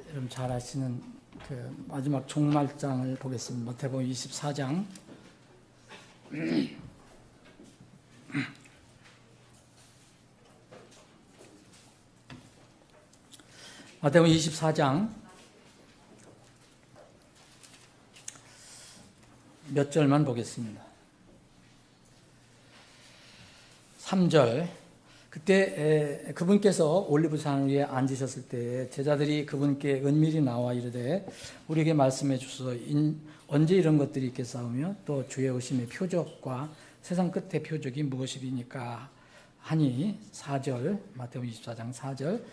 여러분 잘 아시는 그 마지막 종말장을 보겠습니다. 마태복음 24장. 마태복음 24장 몇 절만 보겠습니다. 3절. 그때 그분께서 올리브산 위에 앉으셨을 때 제자들이 그분께 은밀히 나와 이르되 우리에게 말씀해 주소서 언제 이런 것들이 있겠사오며 또 주의 오심의 표적과 세상 끝의 표적이 무엇이리니까 하니 4절 마태복음 24장 4절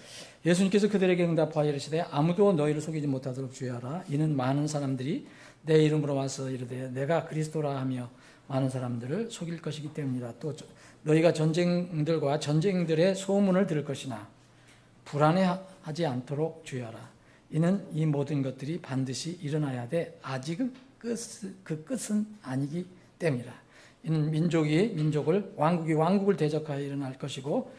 예수님께서 그들에게 응답하여 이르시되 아무도 너희를 속이지 못하도록 주의하라. 이는 많은 사람들이 내 이름으로 와서 이르되 내가 그리스도라 하며 많은 사람들을 속일 것이기 때문이라. 또 너희가 전쟁들의 소문을 들을 것이나 불안해하지 않도록 주의하라. 이는 이 모든 것들이 반드시 일어나야 돼 아직은 그 끝은 아니기 때문이라. 이는 민족을 왕국이 왕국을 대적하여 일어날 것이고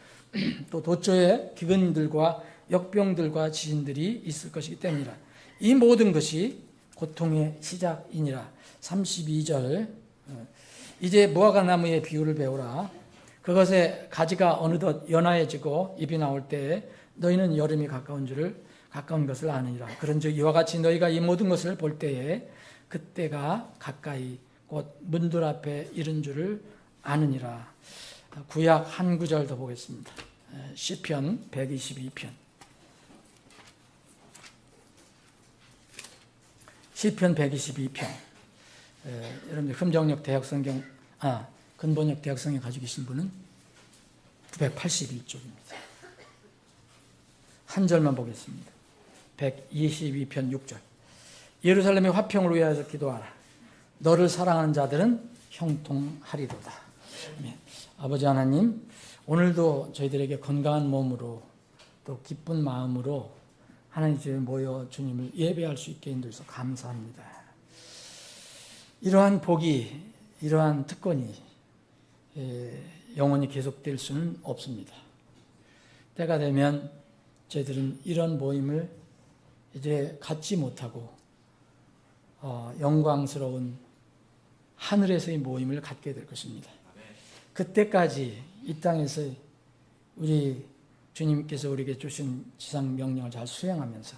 또 도처에 기근들과 역병들과 지진들이 있을 것이기 때문이라. 이 모든 것이 고통의 시작이니라. 32절 이제 무화과나무의 비유를 배우라. 그것의 가지가 어느덧 연하여지고 잎이 나올 때 너희는 여름이 가까운 것을 아느니라. 그런즉 이와 같이 너희가 이 모든 것을 볼 때에 그때가 가까이 곧 문들 앞에 이른 줄을 아느니라. 구약 한 구절 더 보겠습니다. 시편 122편. 시편 122편. 여러분들 금정역 대역성경, 근본역 대역성경 가지고 계신 분은 981쪽입니다. 한 절만 보겠습니다. 122편 6절. 예루살렘의 화평을 위하여 기도하라. 너를 사랑하는 자들은 형통하리로다. 아버지 하나님, 오늘도 저희들에게 건강한 몸으로 또 기쁜 마음으로 하나님 집에 모여 주님을 예배할 수 있게 인도해서 감사합니다. 이러한 복이, 이러한 특권이 영원히 계속될 수는 없습니다. 때가 되면 저희들은 이런 모임을 이제 갖지 못하고 영광스러운 하늘에서의 모임을 갖게 될 것입니다. 그때까지 이 땅에서 우리 주님께서 우리에게 주신 지상 명령을 잘 수행하면서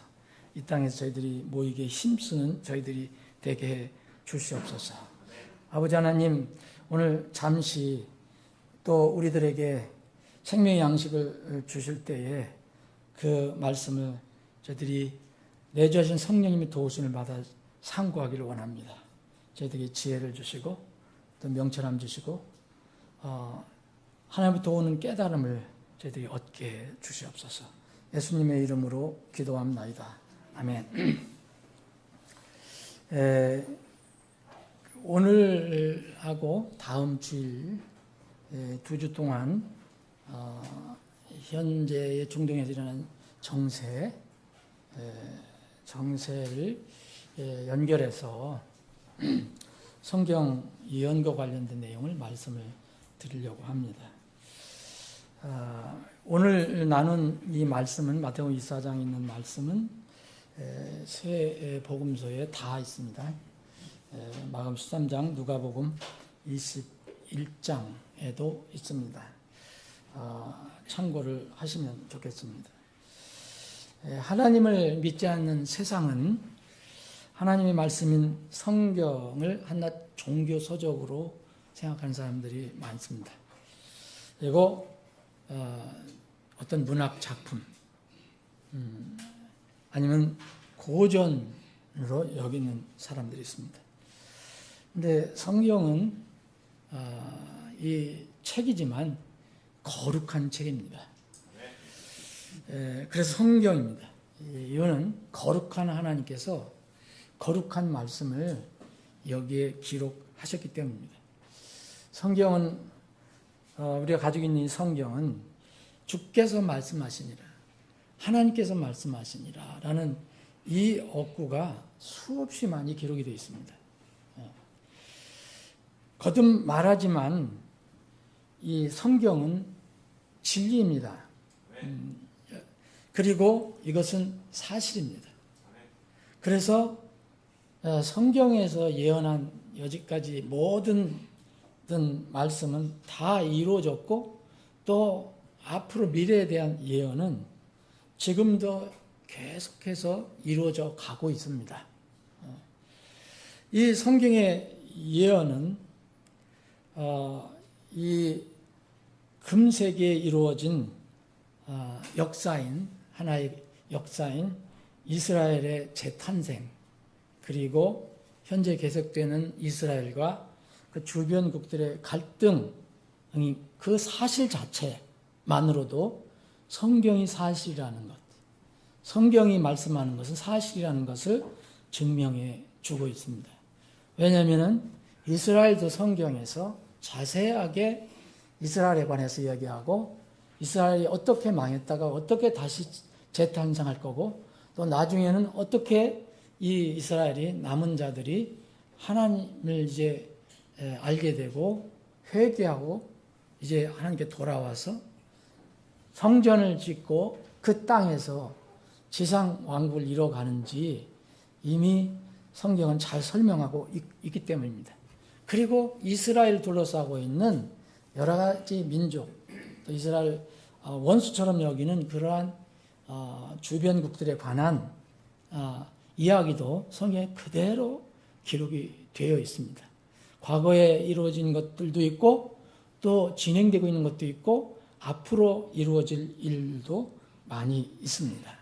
이 땅에서 저희들이 모이기에 힘쓰는 저희들이 되게 해 주시옵소서. 아버지 하나님, 오늘 잠시 또 우리들에게 생명의 양식을 주실 때에 그 말씀을 저희들이 내주하신 성령님의 도우심을 받아 상고하기를 원합니다. 저희들에게 지혜를 주시고 또 명철함 주시고 하나님부터 오는 깨달음을 저희들이 얻게 주시옵소서. 예수님의 이름으로 기도합나이다. 아멘. 오늘하고 다음 주일 2주 동안 현재의 중동에서 일어난 정세를 연결해서 성경 예언과 관련된 내용을 말씀을 드리려고 합니다. 오늘 나눈 이 말씀은 마태복음 24장에 있는 말씀은 세 복음서에 다 있습니다. 마가복음 13장, 누가복음 21장에도 있습니다. 참고를 하시면 좋겠습니다. 하나님을 믿지 않는 세상은 하나님의 말씀인 성경을 한낱 종교 서적으로 생각하는 사람들이 많습니다. 그리고 어떤 문학 작품 아니면 고전으로 여기는 사람들이 있습니다. 근데 성경은 이 책이지만 거룩한 책입니다. 그래서 성경입니다. 이거는 거룩한 하나님께서 거룩한 말씀을 여기에 기록하셨기 때문입니다. 성경은 우리가 가지고 있는 이 성경은 주께서 말씀하시니라, 하나님께서 말씀하시니라 라는 이 어구가 수없이 많이 기록이 되어 있습니다. 거듭 말하지만 이 성경은 진리입니다. 그리고 이것은 사실입니다. 그래서 성경에서 예언한 여지까지 모든 말씀은 다 이루어졌고 또 앞으로 미래에 대한 예언은 지금도 계속해서 이루어져 가고 있습니다. 이 성경의 예언은 이 금세기에 이루어진 역사인 하나의 역사인 이스라엘의 재탄생 그리고 현재 계속되는 이스라엘과 그 주변국들의 갈등 그 사실 자체만으로도 성경이 사실이라는 것, 성경이 말씀하는 것은 사실이라는 것을 증명해 주고 있습니다. 왜냐하면 이스라엘도 성경에서 자세하게 이스라엘에 관해서 이야기하고 이스라엘이 어떻게 망했다가 어떻게 다시 재탄생할 거고 또 나중에는 어떻게 이 이스라엘이 남은 자들이 하나님을 이제 알게 되고 회개하고 이제 하나님께 돌아와서 성전을 짓고 그 땅에서 지상 왕국을 이뤄가는지 이미 성경은 잘 설명하고 있기 때문입니다. 그리고 이스라엘 둘러싸고 있는 여러 가지 민족, 또 이스라엘 원수처럼 여기는 그러한 주변국들에 관한 이야기도 성경에 그대로 기록이 되어 있습니다. 과거에 이루어진 것들도 있고 또 진행되고 있는 것도 있고 앞으로 이루어질 일도 많이 있습니다.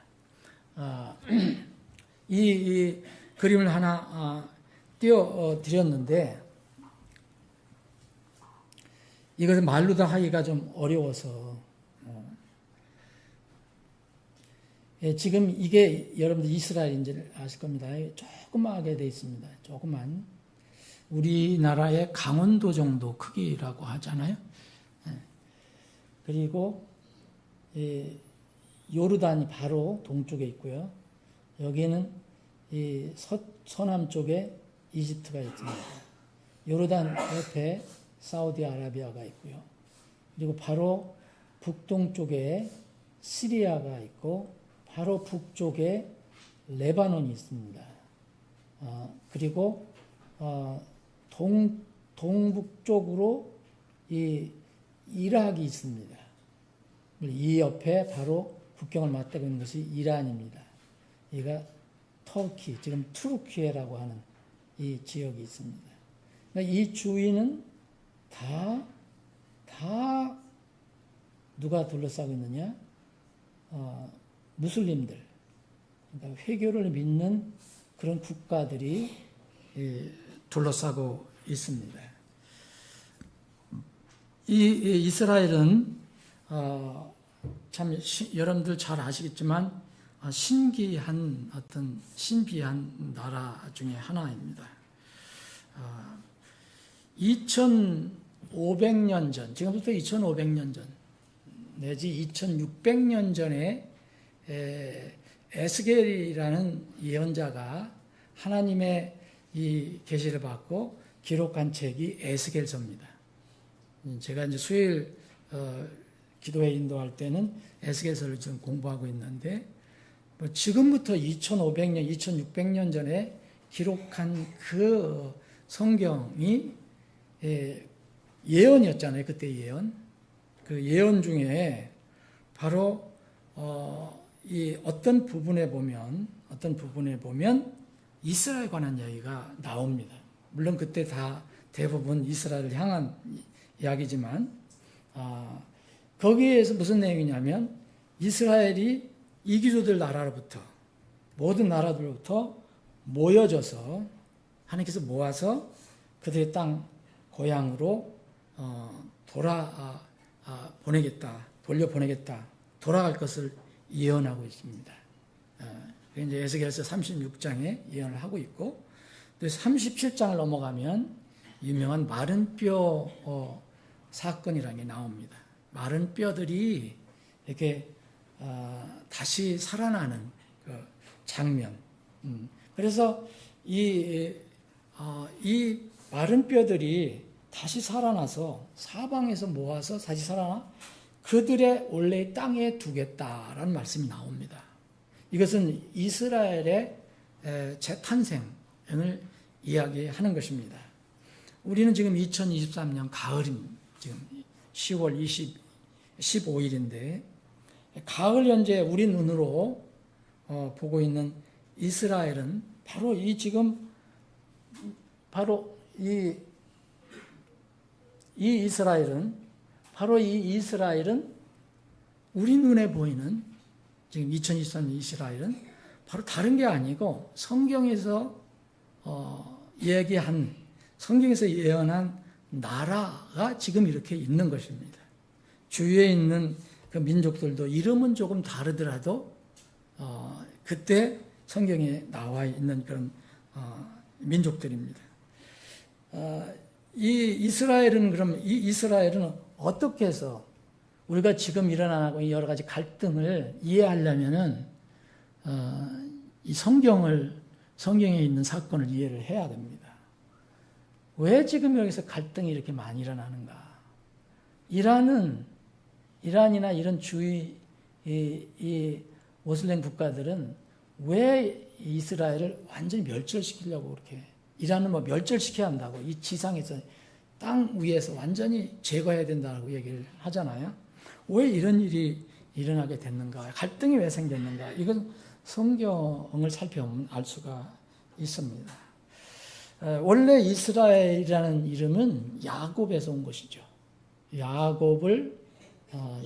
이 그림을 하나 띄워드렸는데 이것은 말로 다 하기가 좀 어려워서 지금 이게 여러분들 이스라엘인지 아실 겁니다. 조그맣게 되어 있습니다. 조그만 우리나라의 강원도 정도 크기라고 하잖아요. 그리고 요르단이 바로 동쪽에 있고요. 여기는 이 서남 쪽에 이집트가 있습니다. 요르단 옆에 사우디아라비아가 있고요. 그리고 바로 북동쪽에 시리아가 있고 바로 북쪽에 레바논이 있습니다. 그리고 동북쪽으로 이 이락이 있습니다. 이 옆에 바로 국경을 맞대고 있는 것이 이란입니다. 이가 터키, 지금 투르키예라고 하는 이 지역이 있습니다. 그러니까 이 주위는 다 누가 둘러싸고 있느냐? 무슬림들, 그러니까 회교를 믿는 그런 국가들이 둘러싸고 있습니다. 이 이스라엘은 참 여러분들 잘 아시겠지만 신기한 어떤 신비한 나라 중에 하나입니다. 2500년 전, 지금부터 2500년 전 내지 2600년 전에 에스겔이라는 예언자가 하나님의 이 계시를 받고 기록한 책이 에스겔서입니다. 제가 이제 수요일 기도회 인도할 때는 에스겔서를 지금 공부하고 있는데 지금부터 2500년, 2600년 전에 기록한 그 성경이 예언이었잖아요. 그때 예언. 그 예언 중에 바로 이 어떤 부분에 보면 이스라엘에 관한 이야기가 나옵니다. 물론 그때 다 대부분 이스라엘을 향한 이야기지만 거기에서 무슨 내용이냐면 이스라엘이 이기주들 나라로부터 모든 나라들로부터 모여져서 하나님께서 모아서 그들의 땅 고향으로 돌려보내겠다, 돌아갈 것을 예언하고 있습니다. 이제 에스겔서 36장에 예언을 하고 있고, 37장을 넘어가면 유명한 마른 뼈 사건이라는 게 나옵니다. 마른 뼈들이 이렇게 다시 살아나는 그 장면. 그래서 이 마른 뼈들이 다시 살아나서 사방에서 모아서 다시 살아나 그들의 원래 땅에 두겠다라는 말씀이 나옵니다. 이것은 이스라엘의 재탄생을 이야기하는 것입니다. 우리는 지금 2023년 가을인 지금 10월 15일인데 가을 현재 우리 눈으로 보고 있는 이스라엘은 바로 이 지금 바로 이 이스라엘은 우리 눈에 보이는 지금 2023년 이스라엘은 바로 다른 게 아니고 성경에서 성경에서 예언한 나라가 지금 이렇게 있는 것입니다. 주위에 있는 그 민족들도 이름은 조금 다르더라도 그때 성경에 나와 있는 그런 민족들입니다. 이 이스라엘은 어떻게 해서 우리가 지금 일어나고 여러 가지 갈등을 이해하려면은 이 성경에 있는 사건을 이해를 해야 됩니다. 왜 지금 여기서 갈등이 이렇게 많이 일어나는가? 이란이나 이런 주위 이 모슬렘 국가들은 왜 이스라엘을 완전히 멸절시키려고 그렇게 이란은 뭐 멸절시켜야 한다고 이 지상에서 땅 위에서 완전히 제거해야 된다고 얘기를 하잖아요. 왜 이런 일이 일어나게 됐는가? 갈등이 왜 생겼는가? 이건 성경을 살펴보면 알 수가 있습니다. 원래 이스라엘이라는 이름은 야곱에서 온 것이죠.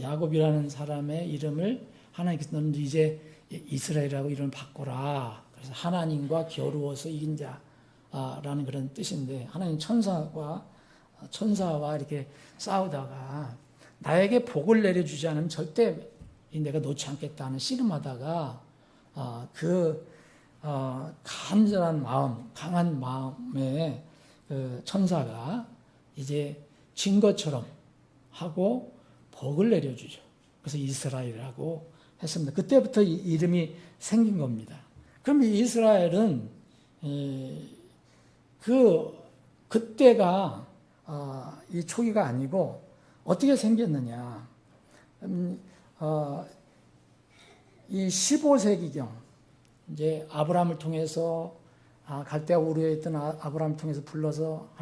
야곱이라는 사람의 이름을 하나님께서 너는 이제 이스라엘이라고 이름을 바꿔라. 그래서 하나님과 겨루어서 이긴 자라는 그런 뜻인데 하나님 천사와 이렇게 싸우다가 나에게 복을 내려주지 않으면 절대 내가 놓지 않겠다는 씨름하다가 간절한 마음, 강한 마음에 그 천사가 이제 진 것처럼 하고 복을 내려주죠. 그래서 이스라엘이라고 했습니다. 그때부터 이 이름이 생긴 겁니다. 그럼 이 이스라엘은 그때가 이 초기가 아니고 어떻게 생겼느냐? 이 15세기경 이제 아브라함을 통해서 갈대아 우르에 있던 아브라함을 통해서 불러서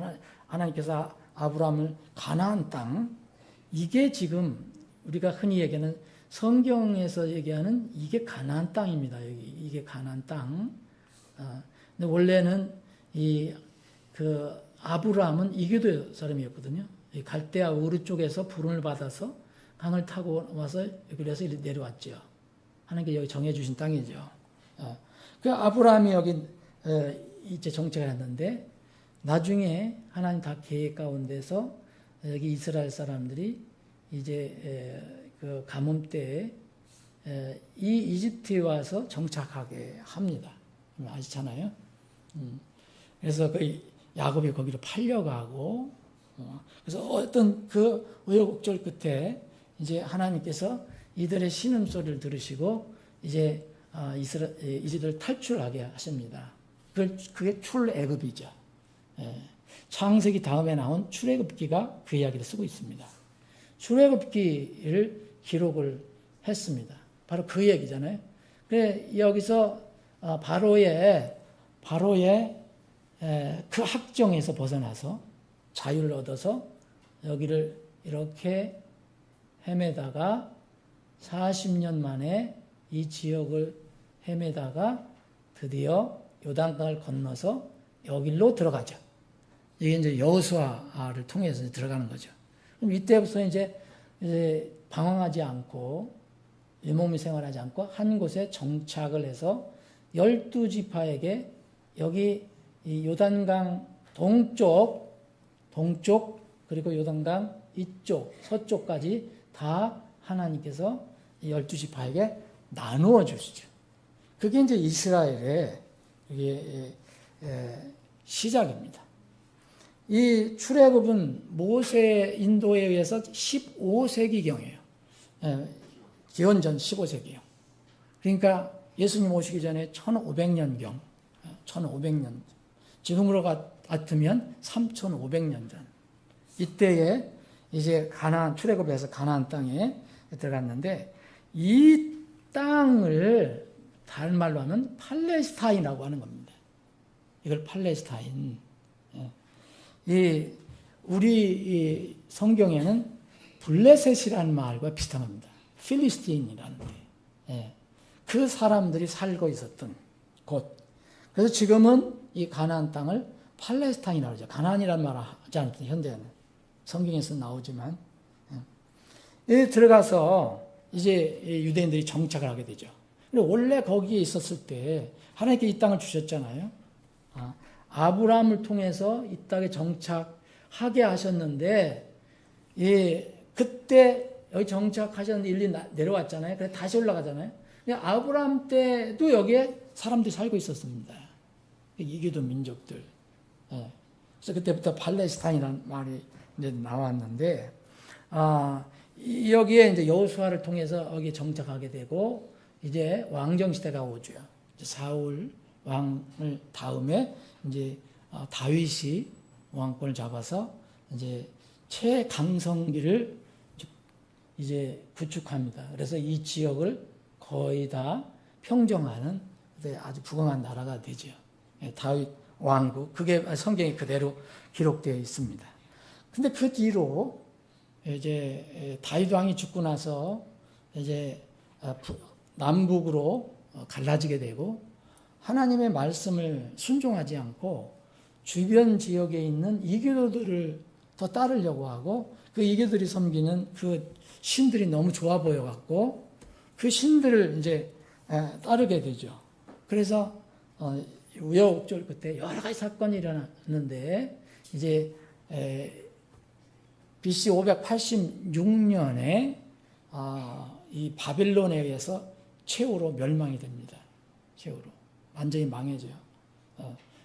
하나님께서 아브라함을 가나안 땅 이게 지금 우리가 흔히 얘기하는 성경에서 얘기하는 이게 가나안 땅입니다. 이게 가나안 땅. 근데 원래는 아브라함은 이교도 사람이었거든요. 이 갈대아 우르 쪽에서 부름을 받아서 강을 타고 와서 그래서 내려왔죠. 하나님께 여기 정해주신 땅이죠. 그 아브라함이 여기 이제 정착을 했는데 나중에 하나님 다 계획 가운데서 여기 이스라엘 사람들이 이제 그 가뭄 때에 이 이집트에 와서 정착하게 합니다. 아시잖아요. 그래서 그 야곱이 거기로 팔려가고 그래서 어떤 그 우여곡절 끝에 이제 하나님께서 이들의 신음소리를 들으시고 이제 이들을 탈출하게 하십니다. 그게 출애굽이죠. 창세기 다음에 나온 출애굽기가 그 이야기를 쓰고 있습니다. 출애굽기를 기록을 했습니다. 바로 그 얘기잖아요. 그래 여기서 바로의 그 학정에서 벗어나서 자유를 얻어서 여기를 이렇게 헤매다가 40년 만에 이 지역을 헤매다가 드디어 요단강을 건너서 여기로 들어가죠. 이게 이제 여호수아를 통해서 들어가는 거죠. 그럼 이때부터 이제 방황하지 않고 일몸이 생활하지 않고 한 곳에 정착을 해서 12지파에게 여기 이 요단강 동쪽 그리고 요단강 이쪽 서쪽까지 다 하나님께서 12지파에게 나누어 주시죠. 그게 이제 이스라엘의 시작입니다. 이 출애굽은 모세 인도에 의해서 15세기경이에요. 기원전 15세기경. 그러니까 예수님 오시기 전에 1500년경, 1500년. 지금으로 같으면 3500년 전. 이때에 이제 출애굽에서 가나안 땅에 들어갔는데 이 땅을 다른 말로 하면 팔레스타인이라고 하는 겁니다. 이걸 팔레스타인. 우리 성경에는 블레셋이라는 말과 비슷한 겁니다. 필리스틴이라는 데. 그 사람들이 살고 있었던 곳. 그래서 지금은 이 가나안 땅을 팔레스타인이라고 하죠. 가나안이라는 말을 하지 않거든 현대에는. 성경에서 나오지만. 들어가서 이제 유대인들이 정착을 하게 되죠. 원래 거기에 있었을 때 하나님께 이 땅을 주셨잖아요. 아브라함을 통해서 이 땅에 정착하게 하셨는데, 그때 여기 정착하셨는데 일리 내려왔잖아요. 그래서 다시 올라가잖아요. 근데 아브라함 때도 여기에 사람들이 살고 있었습니다. 이교도 민족들. 그래서 그때부터 팔레스타인이라는 말이 이제 나왔는데, 여기에 이제 여호수아를 통해서 여기 정착하게 되고, 이제 왕정 시대가 오죠. 사울 왕을 다음에 이제 다윗이 왕권을 잡아서 이제 최강성기를 이제 구축합니다. 그래서 이 지역을 거의 다 평정하는 아주 부강한 나라가 되죠. 다윗 왕국. 그게 성경에 그대로 기록되어 있습니다. 근데 그 뒤로 이제 다윗 왕이 죽고 나서 이제 남북으로 갈라지게 되고 하나님의 말씀을 순종하지 않고 주변 지역에 있는 이교도들을 더 따르려고 하고 그 이교도들이 섬기는 그 신들이 너무 좋아 보여갖고 그 신들을 이제 따르게 되죠. 그래서 우여곡절 끝에 여러 가지 사건이 일어났는데 이제 BC 586년에 이 바빌론에 의해서 최후로 멸망이 됩니다. 최후로 완전히 망해져요.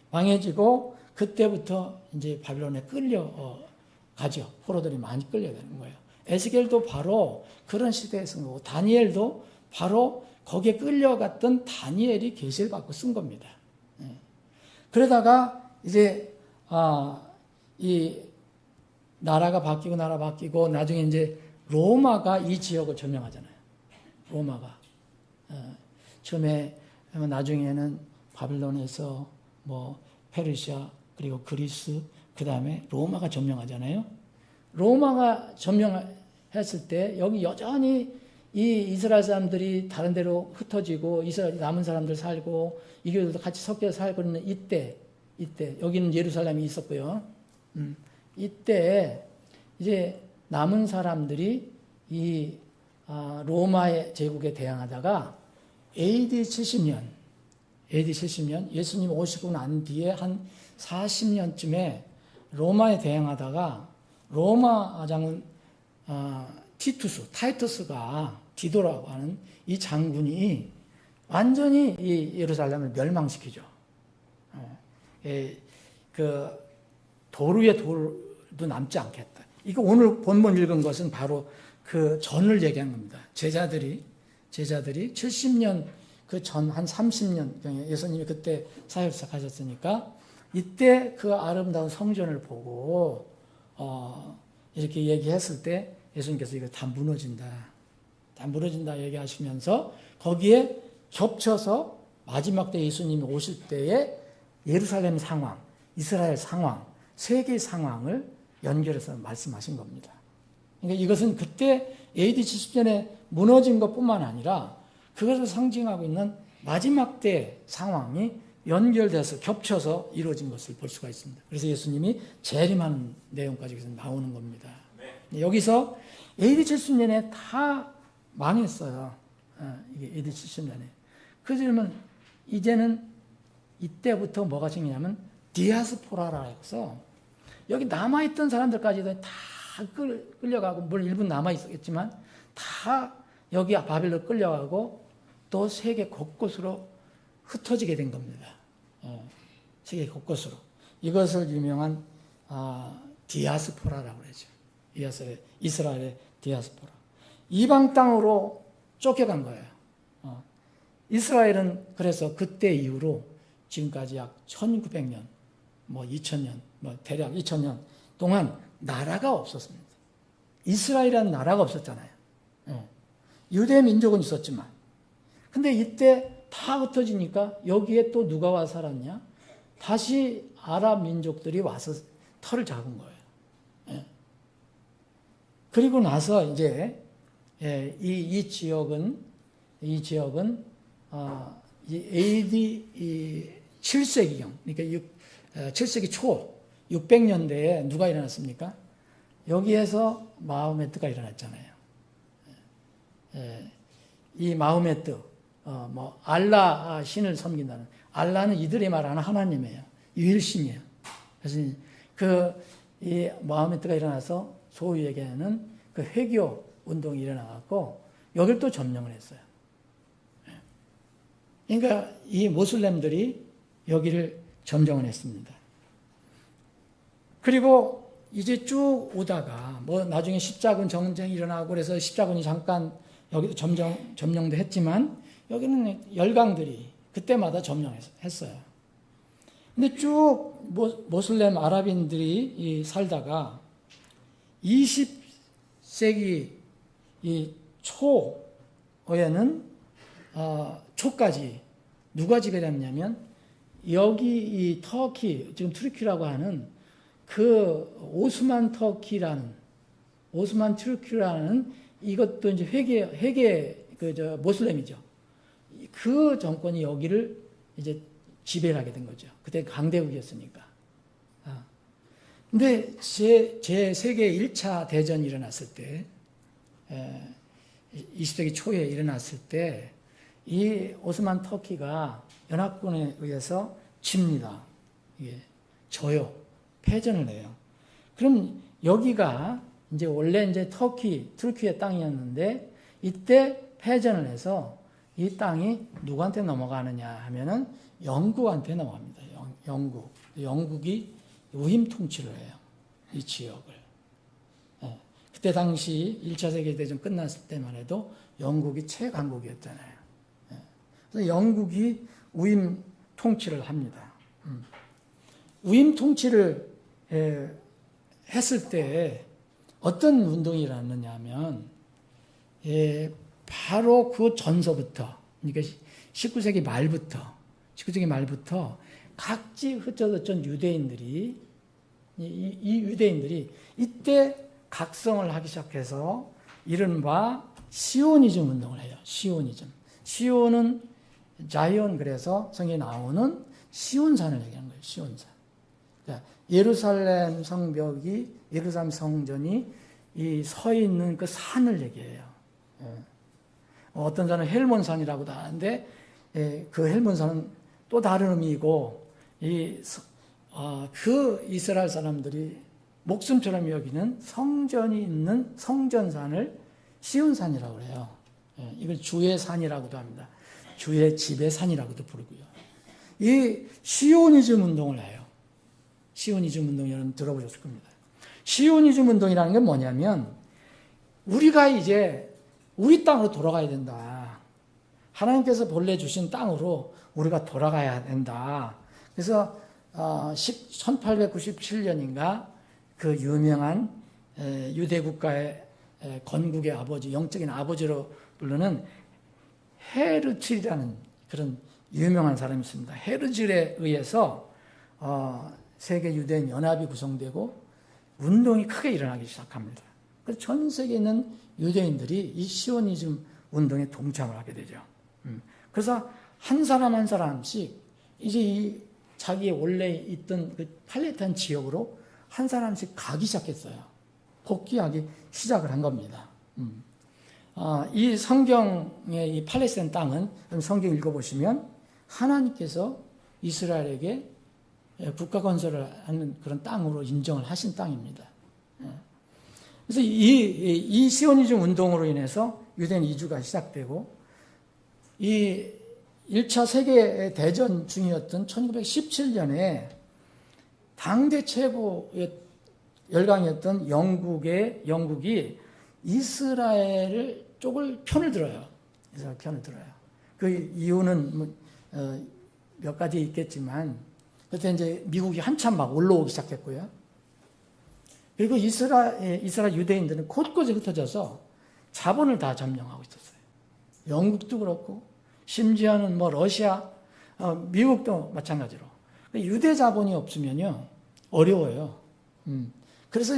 망해지고 그때부터 이제 바빌론에 끌려가죠. 포로들이 많이 끌려가는 거예요. 에스겔도 바로 그런 시대에 쓴 거고 다니엘도 바로 거기에 끌려갔던 다니엘이 계시를 받고 쓴 겁니다. 그러다가 이제 이 나라가 바뀌고 나중에 이제 로마가 이 지역을 점령하잖아요. 로마가 처음에 나중에는 바빌론에서 뭐 페르시아 그리고 그리스 그 다음에 로마가 점령하잖아요. 로마가 점령했을 때 여기 여전히 이 이스라엘 사람들이 다른 데로 흩어지고 이스라엘 남은 사람들 살고 이교도도 같이 섞여 살고 있는 이때 여기는 예루살렘이 있었고요. 이때 이제 남은 사람들이 이 로마의 제국에 대항하다가 AD 70년 예수님 오시고 난 뒤에 한 40년쯤에 로마에 대항하다가 로마 장군 타이투스가 디도라고 하는 이 장군이 완전히 이 예루살렘을 멸망시키죠. 그 도루의 돌도 남지 않겠다. 이거 오늘 본문 읽은 것은 바로 그 전을 얘기한 겁니다. 제자들이 70년 그 전 한 30년 예수님이 그때 사역을 시작하셨으니까 이때 그 아름다운 성전을 보고 이렇게 얘기했을 때 예수님께서 이거 다 무너진다 얘기하시면서 거기에 겹쳐서 마지막 때 예수님이 오실 때에 예루살렘 상황, 이스라엘 상황, 세계 상황을 연결해서 말씀하신 겁니다. 그러니까 이것은 그때 AD 70년에 무너진 것뿐만 아니라 그것을 상징하고 있는 마지막 때 상황이 연결돼서 겹쳐서 이루어진 것을 볼 수가 있습니다. 그래서 예수님이 재림하는 내용까지 여기서 나오는 겁니다. 네. 여기서 AD 70년에 다 망했어요. 이게 AD 70년에. 그러면 이제는 이때부터 뭐가 생기냐면 디아스포라라 해서 여기 남아있던 사람들까지도 다 끌려가고 물론 일부 남아있었겠지만 다 여기 바빌론 끌려가고 또 세계 곳곳으로 흩어지게 된 겁니다. 세계 곳곳으로. 이것을 유명한 디아스포라라고 그러죠. 이스라엘의 디아스포라. 이방 땅으로 쫓겨간 거예요. 이스라엘은 그래서 그때 이후로 지금까지 약 1900년, 2000년, 대략 2000년 동안 나라가 없었습니다. 이스라엘이라는 나라가 없었잖아요. 유대 민족은 있었지만, 근데 이때 다 흩어지니까 여기에 또 누가 와 살았냐? 다시 아랍 민족들이 와서 터를 잡은 거예요. 예. 그리고 나서 이제 이 지역은 이 AD 7세기경, 그러니까 7세기 초 600년대에 누가 일어났습니까? 여기에서 마호메트가 일어났잖아요. 이 마호메트, 알라 신을 섬긴다는, 알라는 이들이 말하는 하나님이에요. 유일신이에요. 그래서 이 마호메트가 일어나서 소위 얘기하는 그 회교 운동이 일어나갖고 여길 또 점령을 했어요. 그러니까 이 모슬렘들이 여기를 점령을 했습니다. 그리고 이제 쭉 오다가 나중에 십자군 전쟁이 일어나고 그래서 십자군이 잠깐 여기도 점령도 했지만 여기는 열강들이 그때마다 점령했어요. 근데 쭉 모슬렘 아랍인들이 살다가 20세기 이 초에는 초까지 누가 지배를 했냐면 여기 이 터키, 지금 투르키라고 하는 그 오스만 터키라는 이것도 이제 회계 모슬렘이죠. 그 정권이 여기를 이제 지배를 하게 된 거죠. 그때 강대국이었으니까. 근데 제 세계 1차 대전이 일어났을 때, 20세기 초에 일어났을 때, 이 오스만 터키가 연합군에 의해서 집니다. 져요. 패전을 해요. 그럼 여기가 이제 원래 이제 투르키의 땅이었는데, 이때 패전을 해서 이 땅이 누구한테 넘어가느냐 하면은 영국한테 넘어갑니다. 영국이 우임 통치를 해요. 이 지역을. 그때 당시 1차 세계대전 끝났을 때만 해도 영국이 최강국이었잖아요. 그래서 영국이 우임 통치를 합니다. 우임 통치를 했을 때 어떤 운동이 일어났느냐 하면 바로 그 전서부터, 그러니까 19세기 말부터 각지 흩어졌던 유대인들이 이 유대인들이 이때 각성을 하기 시작해서 이른바 시오니즘 운동을 해요. 시온은 자이온, 그래서 성경에 나오는 시온산을 얘기하는 거예요. 시온산. 그러니까 예루살렘 성전이 이 서 있는 그 산을 얘기해요. 어떤 사람은 헬몬산이라고도 하는데 그 헬몬산은 또 다른 의미이고 그 이스라엘 사람들이 목숨처럼 여기는 성전이 있는 성전산을 시온산이라고 해요. 이걸 주의 산이라고도 합니다. 주의 집의 산이라고도 부르고요. 이 시오니즘 운동을 해요. 시오니즘 운동 여러분 들어보셨을 겁니다. 시오니즘 운동이라는 게 뭐냐면 우리가 이제 우리 땅으로 돌아가야 된다. 하나님께서 본래 주신 땅으로 우리가 돌아가야 된다. 그래서 1897년인가 그 유명한 유대 국가의 건국의 아버지, 영적인 아버지로 부르는 헤르츠라는 그런 유명한 사람이 있습니다. 헤르즐에 의해서 세계 유대인 연합이 구성되고 운동이 크게 일어나기 시작합니다. 그래서 전 세계에 있는 유대인들이 이 시오니즘 운동에 동참을 하게 되죠. 그래서 한 사람 한 사람씩 이제 이 자기의 원래 있던 그 팔레스타인 지역으로 한 사람씩 가기 시작했어요. 복귀하기 시작을 한 겁니다. 이 성경의 이 팔레스타인 땅은 성경 읽어보시면 하나님께서 이스라엘에게 국가 건설을 하는 그런 땅으로 인정을 하신 땅입니다. 그래서 이 시오니즘 운동으로 인해서 유대인 이주가 시작되고 이 1차 세계 대전 중이었던 1917년에 당대 최고의 열강이었던 영국이 이스라엘 쪽을 편을 들어요. 이스라엘 편을 들어요. 그 이유는 몇 가지 있겠지만 그때 이제 미국이 한참 막 올라오기 시작했고요. 그리고 이스라엘 유대인들은 곳곳에 흩어져서 자본을 다 점령하고 있었어요. 영국도 그렇고 심지어는 뭐 러시아, 미국도 마찬가지로. 유대 자본이 없으면요 어려워요. 그래서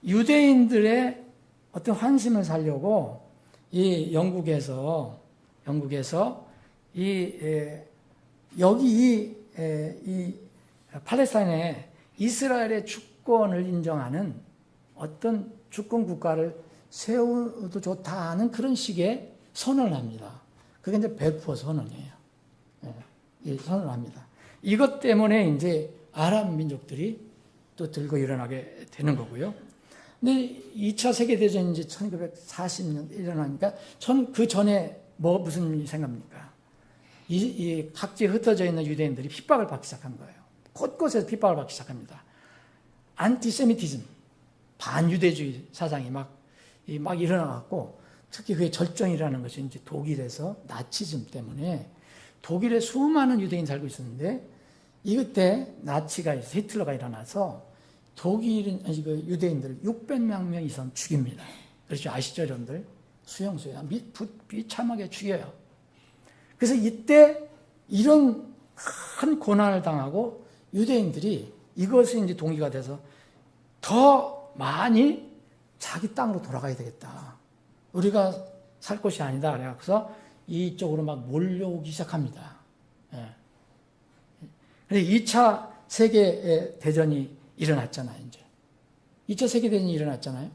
유대인들의 어떤 환심을 살려고 이 영국에서 여기 이 팔레스타인에 이스라엘의 주권을 인정하는 어떤 주권 국가를 세워도 좋다 하는 그런 식의 선언을 합니다. 그게 이제 벨푸어 선언이에요. 이 선언을 합니다. 이것 때문에 이제 아랍 민족들이 또 들고 일어나게 되는 거고요. 근데 2차 세계대전이 이제 1940년 일어나니까 그 전에 무슨 일이 생깁니까? 이 각지에 흩어져 있는 유대인들이 핍박을 받기 시작한 거예요. 곳곳에서 핍박을 받기 시작합니다. 안티세미티즘, 반유대주의 사상이 막 일어나갖고 특히 그게 절정이라는 것이 이제 독일에서 나치즘 때문에 독일에 수많은 유대인이 살고 있었는데 이때 나치가 히틀러가 일어나서 유대인들 600명 이상 죽입니다. 그렇죠. 아시죠, 여러분들? 수용소에 비참하게 죽여요. 그래서 이때 이런 큰 고난을 당하고 유대인들이 이것이 이제 동기가 돼서 더 많이 자기 땅으로 돌아가야 되겠다. 우리가 살 곳이 아니다. 그래서 이쪽으로 막 몰려오기 시작합니다. 예. 2차 세계대전이 일어났잖아요, 이제. 2차 세계대전이 일어났잖아요.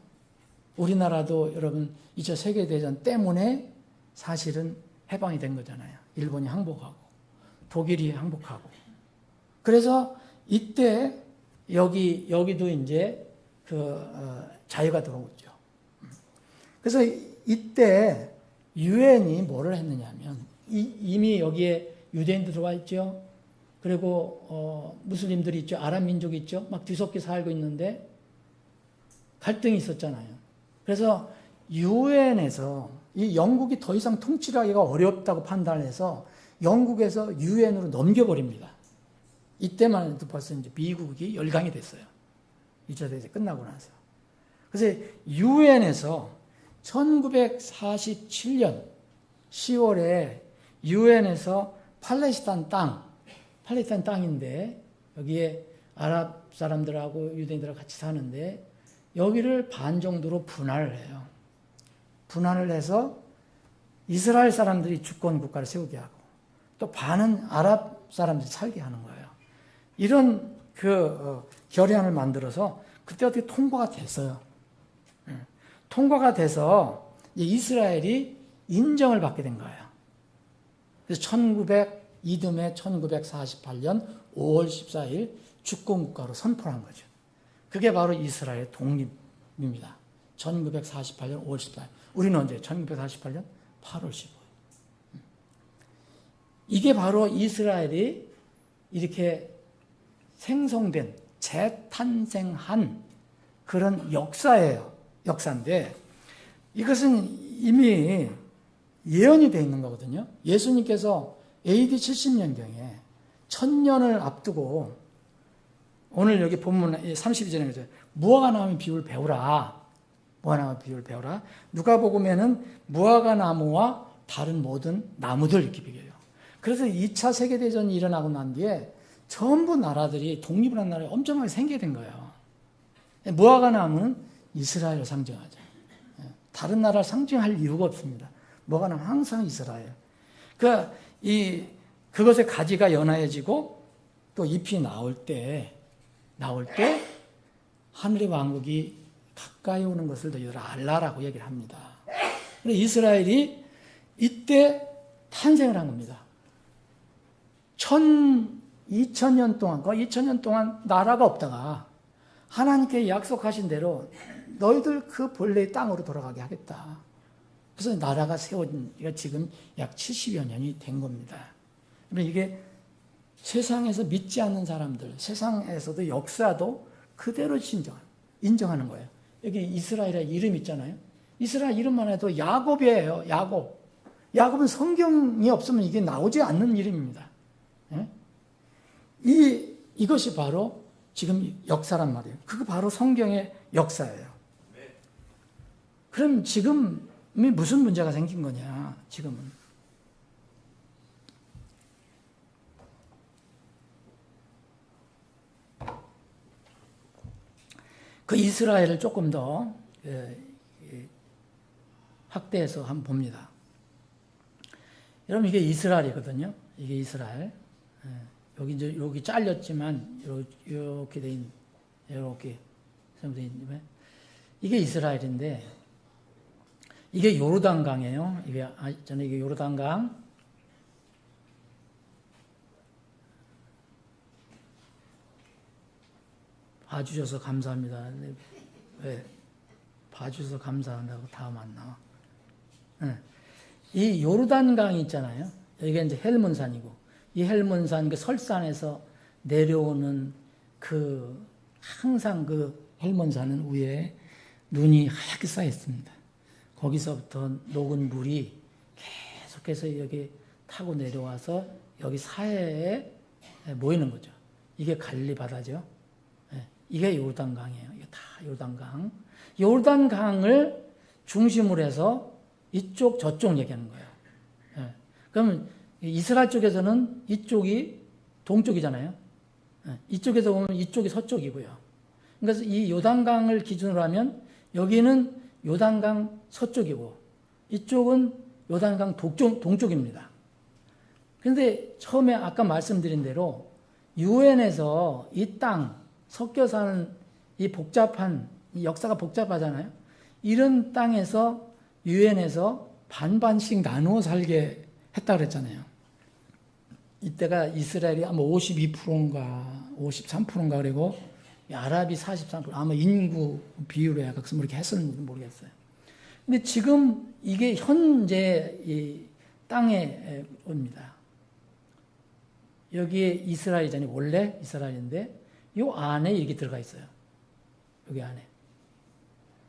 우리나라도 여러분 2차 세계대전 때문에 사실은 해방이 된 거잖아요. 일본이 항복하고, 독일이 항복하고. 그래서 이때 여기도 이제 자유가 들어오죠. 그래서 이때 유엔이 뭐를 했느냐면 이미 여기에 유대인도 들어와 있죠. 그리고 무슬림들이 있죠. 아랍 민족이 있죠. 막 뒤섞여 살고 있는데 갈등이 있었잖아요. 그래서 유엔에서 이 영국이 더 이상 통치하기가 어렵다고 판단해서 영국에서 유엔으로 넘겨버립니다. 이때만 해도 벌써 이제 미국이 열강이 됐어요. 2차 대전 끝나고 나서. 그래서 유엔에서 1947년 10월에 유엔에서 팔레스타인 땅인데 여기에 아랍 사람들하고 유대인들하고 같이 사는데 여기를 반 정도로 분할을 해요. 분할을 해서 이스라엘 사람들이 주권 국가를 세우게 하고 또 반은 아랍 사람들이 살게 하는 거예요. 이런 결의안을 만들어서 그때 어떻게 통과가 됐어요. 통과가 돼서 이스라엘이 인정을 받게 된 거예요. 그래서 이듬해 1948년 5월 14일 주권국가로 선포를 한 거죠. 그게 바로 이스라엘의 독립입니다. 1948년 5월 14일. 우리는 언제? 1948년 8월 15일. 이게 바로 이스라엘이 이렇게 생성된, 재탄생한 그런 역사인데 이것은 이미 예언이 되어 있는 거거든요. 예수님께서 AD 70년경에 1000년을 앞두고 오늘 여기 본문 32절에 무화과 나무 비율 배우라. 무화과 나무 비율 배우라. 누가복음에는 무화과 나무와 다른 모든 나무들 이렇게 비교해요. 그래서 2차 세계대전이 일어나고 난 뒤에 전부 나라들이 독립을 한 나라가 엄청나게 생기게 된 거예요. 무화과 나무는 이스라엘을 상징하죠. 다른 나라를 상징할 이유가 없습니다. 무화과 나무는 항상 이스라엘. 그것의 가지가 연화해지고 또 잎이 나올 때 하늘의 왕국이 가까이 오는 것을 너희들 알라라고 얘기를 합니다. 이스라엘이 이때 탄생을 한 겁니다. 2000년 동안 나라가 없다가 하나님께 약속하신 대로 너희들 그 본래의 땅으로 돌아가게 하겠다. 그래서 나라가 세워진 지가 지금 약 70여 년이 된 겁니다. 이게 세상에서 믿지 않는 사람들, 세상에서도 역사도 그대로 인정하는 거예요. 여기 이스라엘의 이름 있잖아요. 이스라엘 이름만 해도 야곱이에요. 야곱. 야곱은 성경이 없으면 이게 나오지 않는 이름입니다. 이것이 바로 지금 역사란 말이에요. 그거 바로 성경의 역사예요. 그럼 지금 무슨 문제가 생긴 거냐, 지금은. 그 이스라엘을 조금 더 확대해서 한번 봅니다. 여러분, 이게 이스라엘이거든요. 이게 이스라엘. 여기 이제 여기 잘렸지만 이렇게 돼 있는, 이렇게 돼 있는, 이게 이스라엘인데, 이게 요르단강이에요. 저는 이게 요르단강. 봐주셔서 감사합니다. 왜? 봐주셔서 감사한다고 다음 안 나와. 이 요르단강이 있잖아요. 여기가 이제 헬몬산이고, 이 헬몬산 그 설산에서 내려오는 항상 그 헬몬산은 위에 눈이 하얗게 쌓여 있습니다. 거기서부터 녹은 물이 계속해서 여기 타고 내려와서 여기 사해에 모이는 거죠. 이게 갈릴리 바다죠. 이게 요르단강이에요. 이게 다 요르단강. 요르단강을 중심으로 해서 이쪽 저쪽 얘기하는 거예요. 그러면 이스라엘 쪽에서는 이쪽이 동쪽이잖아요. 이쪽에서 보면 이쪽이 서쪽이고요. 그래서 이 요단강을 기준으로 하면 여기는 요단강 서쪽이고 이쪽은 요단강 동쪽입니다. 그런데 처음에 아까 말씀드린 대로 유엔에서 이 땅 섞여 사는 이 복잡한, 이 역사가 복잡하잖아요. 이런 땅에서 유엔에서 반반씩 나누어 살게 했다 그랬잖아요. 이때가 이스라엘이 아마 52%인가 53%인가 그리고 아랍이 43%, 아마 인구 비율에 약간 그렇게 했었는지 모르겠어요. 근데 지금 이게 현재 이 땅에 옵니다. 여기에 이스라엘이잖아요. 원래 이스라엘인데 요 안에 이렇게 들어가 있어요. 여기 안에.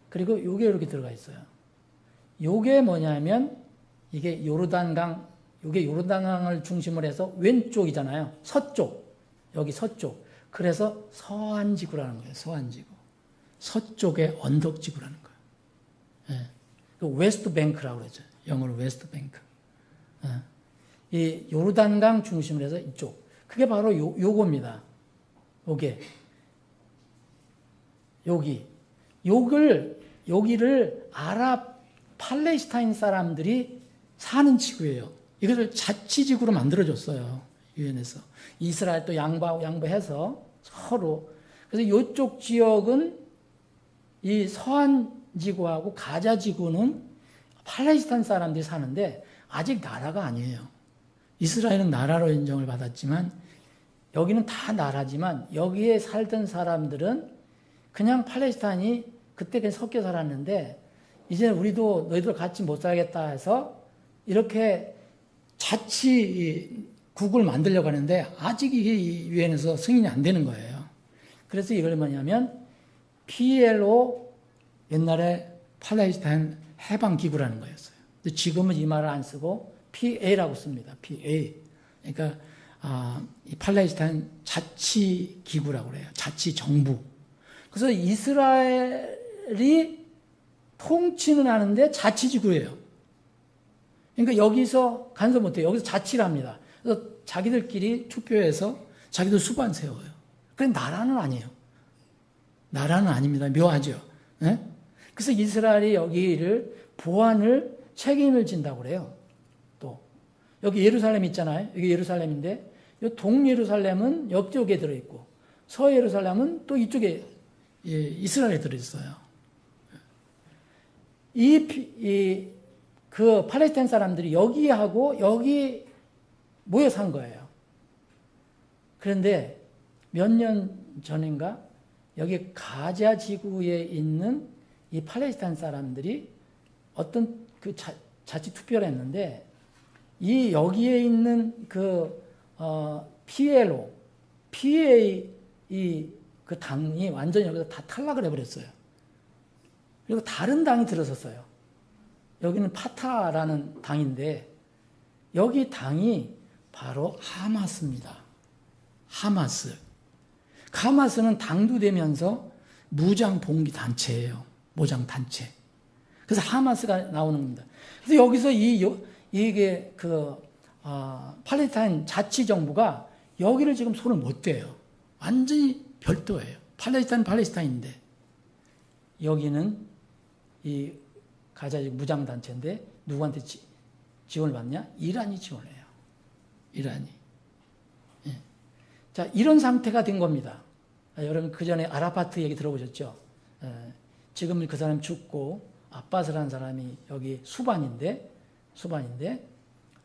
그리고 요게 이렇게 들어가 있어요. 요게 뭐냐면 이게 요르단강, 요게 요르단강을 중심으로 해서 왼쪽이잖아요. 서쪽. 여기 서쪽. 그래서 서안지구라는 거예요. 서안지구. 서쪽의 언덕지구라는 거예요. 그 웨스트 뱅크라고 그러죠. 영어로 웨스트 뱅크. 이 요르단강 중심으로 해서 이쪽. 그게 바로 요겁니다. 요게. 여기를 아랍 팔레스타인 사람들이 사는 지구예요. 이것을 자치지구로 만들어줬어요. 유엔에서. 이스라엘 또 양보해서 서로. 그래서 이쪽 지역은 이 서한 지구하고 가자 지구는 팔레스타인 사람들이 사는데 아직 나라가 아니에요. 이스라엘은 나라로 인정을 받았지만 여기는 다 나라지만 여기에 살던 사람들은 그냥 팔레스타인이 그때 그냥 섞여 살았는데 이제 우리도 너희들 같이 못 살겠다 해서 이렇게 자치국을 만들려고 하는데 아직 이게 유엔에서 승인이 안 되는 거예요. 그래서 이걸 뭐냐면 PLO 옛날에 팔레스타인 해방기구라는 거였어요. 근데 지금은 이 말을 안 쓰고 PA라고 씁니다. PA. 그러니까 이 팔레스타인 자치기구라고 그래요. 자치정부. 그래서 이스라엘이 통치는 하는데 자치지구예요. 그러니까 여기서 간섭 못해요. 여기서 자치를 합니다. 그래서 자기들끼리 투표해서 자기들 수반 세워요. 그래 나라는 아니에요. 나라는 아닙니다. 묘하죠. 네? 그래서 이스라엘이 여기를 보안을 책임을 진다고 그래요. 또 여기 예루살렘 있잖아요. 여기 예루살렘인데 이 동예루살렘은 옆쪽에 들어있고 서예루살렘은 또 이쪽에 이스라엘에 들어있어요. 그 팔레스타인 사람들이 여기하고 여기 모여 산 거예요. 그런데 몇 년 전인가 여기 가자 지구에 있는 이 팔레스타인 사람들이 어떤 그 자치 투표를 했는데 여기에 있는 PLO, PA 그 당이 완전히 여기서 다 탈락을 해버렸어요. 그리고 다른 당이 들어섰어요. 여기는 파타라는 당인데 여기 당이 바로 하마스입니다. 하마스는 당도 되면서 무장 봉기 단체예요. 무장 단체. 그래서 하마스가 나오는 겁니다. 그래서 여기서 이게 팔레스타인 자치정부가 여기를 지금 손을 못 대요. 완전히 별도예요. 팔레스타인인데 여기는 이 가자 무장단체인데 누구한테 지원을 받냐? 이란이 지원해요. 이란이. 예. 자, 이런 상태가 된 겁니다. 여러분 그 전에 아라파트 얘기 들어보셨죠? 지금 그 사람 죽고 아바스라는 사람이 여기 수반인데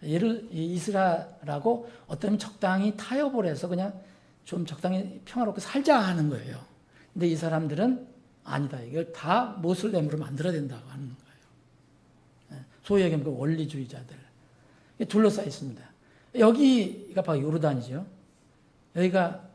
얘를 이스라엘하고 어떤 적당히 타협을 해서 그냥 좀 적당히 평화롭게 살자 하는 거예요. 근데 이 사람들은 아니다. 이걸 다 모슬렘으로 만들어야 된다고 하는 거예요. 소위 얘기하면 그 원리주의자들. 둘러싸여 있습니다. 여기가 바로 요르단이죠. 여기가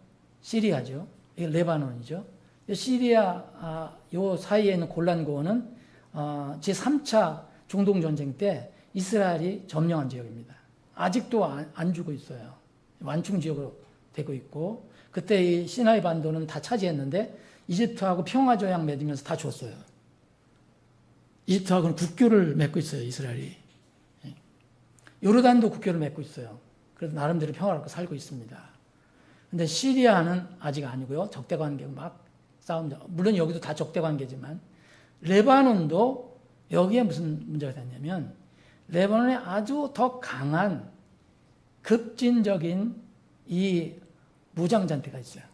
시리아죠. 여기 레바논이죠. 시리아 요 사이에 있는 골란고원은 제3차 중동전쟁 때 이스라엘이 점령한 지역입니다. 아직도 안 주고 있어요. 완충 지역으로 되고 있고 그때 이 시나이 반도는 다 차지했는데 이집트하고 평화조약 맺으면서 다 줬어요. 이집트하고는 국교를 맺고 있어요. 이스라엘이. 요르단도 국교를 맺고 있어요. 그래서 나름대로 평화롭게 살고 있습니다. 근데 시리아는 아직 아니고요. 적대관계 막 싸웁니다. 물론 여기도 다 적대관계지만 레바논도 여기에 무슨 문제가 됐냐면 레바논에 아주 더 강한 급진적인 이 무장단체가 있어요.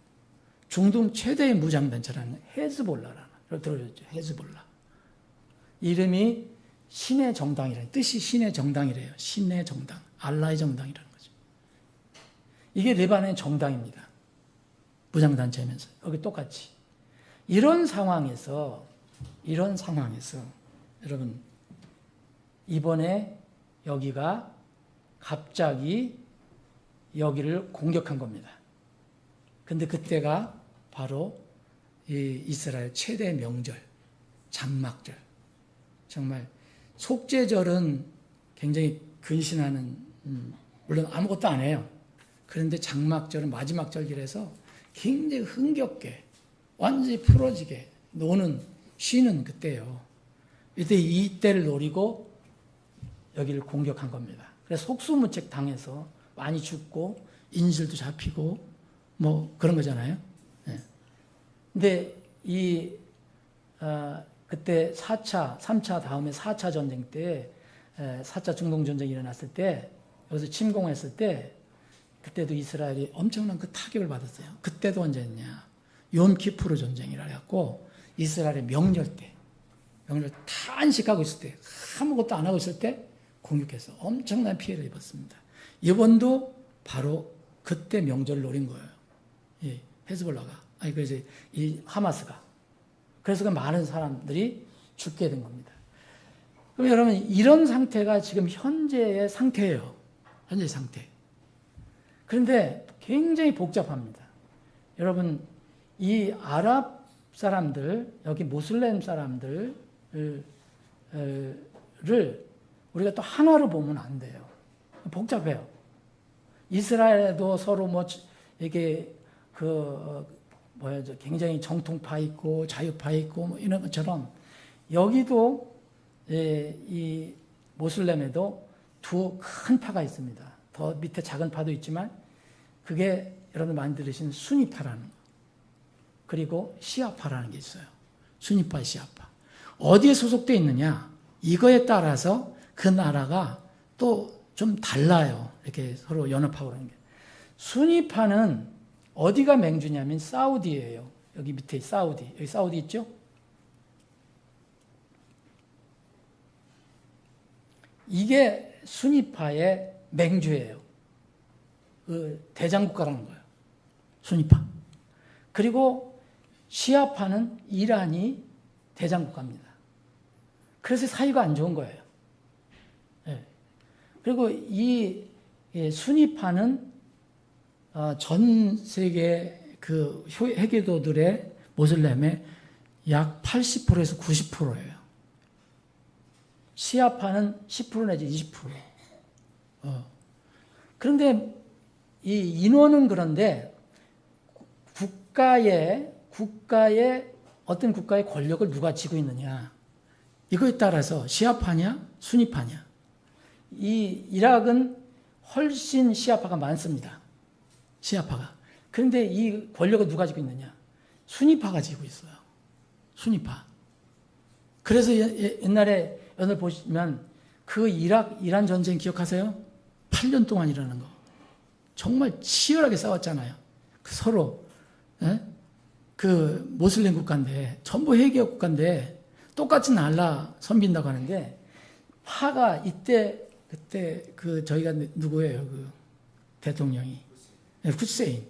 중동 최대의 무장단체라는 헤즈볼라라는 걸 들어줬죠. 헤즈볼라. 이름이 신의 정당이라는 뜻이 신의 정당이래요. 신의 정당, 알라의 정당이라는 거죠. 이게 레바논의 정당입니다. 무장단체면서 여기 똑같이 이런 상황에서 여러분 이번에 여기가 갑자기 여기를 공격한 겁니다. 근데 그때가 바로 이 이스라엘 최대 명절, 장막절. 정말 속죄절은 굉장히 근신하는, 물론 아무것도 안 해요. 그런데 장막절은 마지막 절기라서 굉장히 흥겹게, 완전히 풀어지게 노는, 쉬는 그때예요. 이때를 노리고 여기를 공격한 겁니다. 그래서 속수무책 당해서 많이 죽고 인질도 잡히고 뭐 그런 거잖아요. 네. 근데 그때 3차 다음에 4차 전쟁 때 4차 중동 전쟁이 일어났을 때 여기서 침공했을 때 그때도 이스라엘이 엄청난 그 타격을 받았어요. 그때도 언제였냐? 욤키푸르 전쟁이라 해갖고 이스라엘의 명절 다 안식하고 있을 때 아무것도 안 하고 있을 때 공격해서 엄청난 피해를 입었습니다. 이번도 바로 그때 명절을 노린 거예요. 예, 헤즈볼라가 그래서 이 하마스가 그래서 그 많은 사람들이 죽게 된 겁니다. 그럼 여러분 이런 상태가 지금 현재의 상태예요. 현재 상태. 그런데 굉장히 복잡합니다. 여러분 이 아랍 사람들 여기 모슬렘 사람들을 우리가 또 하나로 보면 안 돼요. 복잡해요. 이스라엘에도 서로 이게 굉장히 정통파 있고 자유파 있고 뭐 이런 것처럼 여기도 이 모슬렘에도 두 큰 파가 있습니다. 더 밑에 작은 파도 있지만 그게 여러분 많이 들으신 수니파라는 거. 그리고 시아파라는 게 있어요. 수니파, 시아파. 어디에 소속되어 있느냐? 이거에 따라서 그 나라가 또 좀 달라요. 이렇게 서로 연합하고 그러는 게. 수니파는 어디가 맹주냐면 사우디예요. 여기 밑에 사우디. 여기 사우디 있죠? 이게 수니파의 맹주예요. 그 대장국가라는 거예요. 수니파. 그리고 시아파는 이란이 대장국가입니다. 그래서 사이가 안 좋은 거예요. 네. 그리고 이 수니파는 전 세계 그 회계도들의 모슬렘의 약 80%에서 90%예요. 시아파는 10% 내지 20%. 그런데 이 인원은 그런데 국가의 어떤 국가의 권력을 누가 쥐고 있느냐. 이거에 따라서 시아파냐 수니파냐. 이 이락은 훨씬 시아파가 많습니다. 시아파가. 그런데 이 권력을 누가 지고 있느냐? 수니파가 지고 있어요. 수니파. 그래서 옛날에 오늘 보시면 그 이란 전쟁 기억하세요? 8년 동안 일하는 거. 정말 치열하게 싸웠잖아요. 서로. 그 모슬렘 국가인데 전부 회개국 국가인데 똑같이 날라 선빈다고 하는데 파가 그때 저희가 누구예요? 그 대통령이 후세인.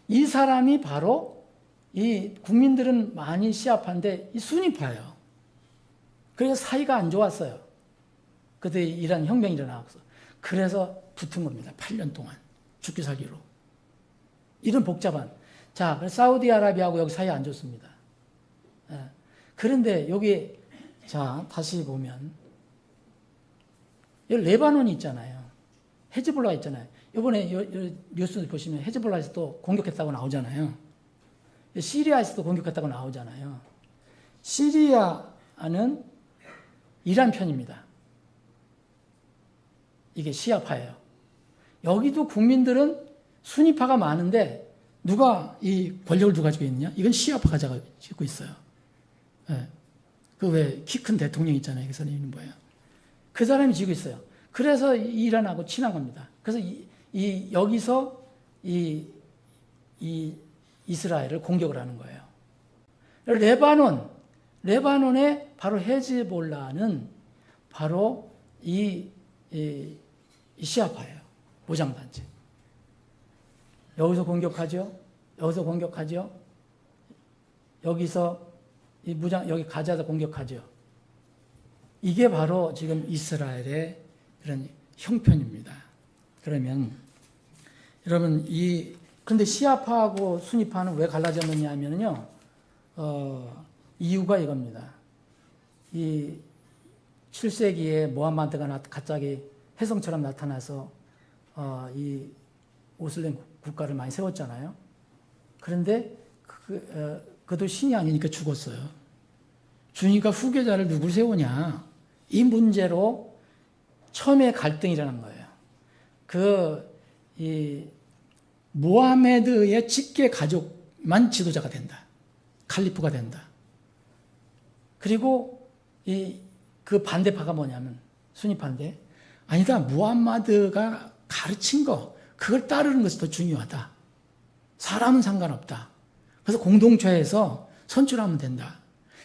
이 사람이 바로 이 국민들은 많이 시아파인데 이 수니파예요. 그래서 사이가 안 좋았어요. 그때 이란 혁명이 일어나서 그래서 붙은 겁니다. 8년 동안 죽기 살기로. 이런 복잡한. 자, 그래서 사우디아라비아하고 여기 사이 안 좋습니다. 그런데 여기 자 다시 보면 여기 레바논이 있잖아요. 헤즈볼라 있잖아요. 이번에 뉴스 보시면 헤즈볼라에서 또 공격했다고 나오잖아요. 시리아에서도 공격했다고 나오잖아요. 시리아는 이란 편입니다. 이게 시아파예요. 여기도 국민들은 수니파가 많은데 누가 이 권력을 누가 가지고 있느냐? 이건 시아파가 가지고 있어요. 그 왜 키 큰 대통령 있잖아요. 그 사람이 있는 거예요. 그 사람이 지고 있어요. 그래서 이란하고 친한 겁니다. 그래서 여기서 이스라엘을 공격을 하는 거예요. 레바논의 바로 헤즈볼라는 바로 이 시아파예요. 무장단체. 여기서 공격하죠. 여기서 여기 가자도 공격하죠. 이게 바로 지금 이스라엘의 그런 형편입니다. 그러면 여러분 그런데 시아파하고 수니파는 왜 갈라졌느냐 하면요. 이유가 이겁니다. 이 7세기에 모함마드가 갑자기 혜성처럼 나타나서 이 모슬렘 국가를 많이 세웠잖아요. 그런데 그도 신이 아니니까 죽었어요. 주니까 후계자를 누굴 세우냐. 이 문제로 처음에 갈등이 일어난 거예요. 모하메드의 직계 가족만 지도자가 된다. 칼리프가 된다. 그리고 그 반대파가 뭐냐면 수니파인데 아니다. 무함마드가 가르친 거 그걸 따르는 것이 더 중요하다. 사람은 상관없다. 그래서 공동체에서 선출하면 된다.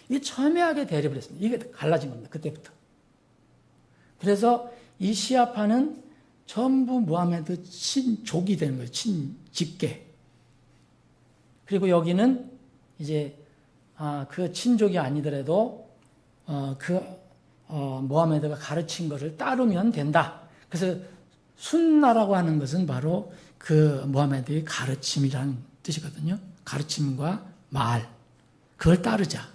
이게 첨예하게 대립을 했습니다. 이게 갈라진 겁니다. 그때부터. 그래서 이 시아파는 전부 무하메드 친족이 되는 거예요. 친직계. 그리고 여기는 이제 그 친족이 아니더라도 무하메드가 가르친 것을 따르면 된다. 그래서 순나라고 하는 것은 바로 그 무하메드의 가르침이라는 뜻이거든요. 가르침과 말. 그걸 따르자.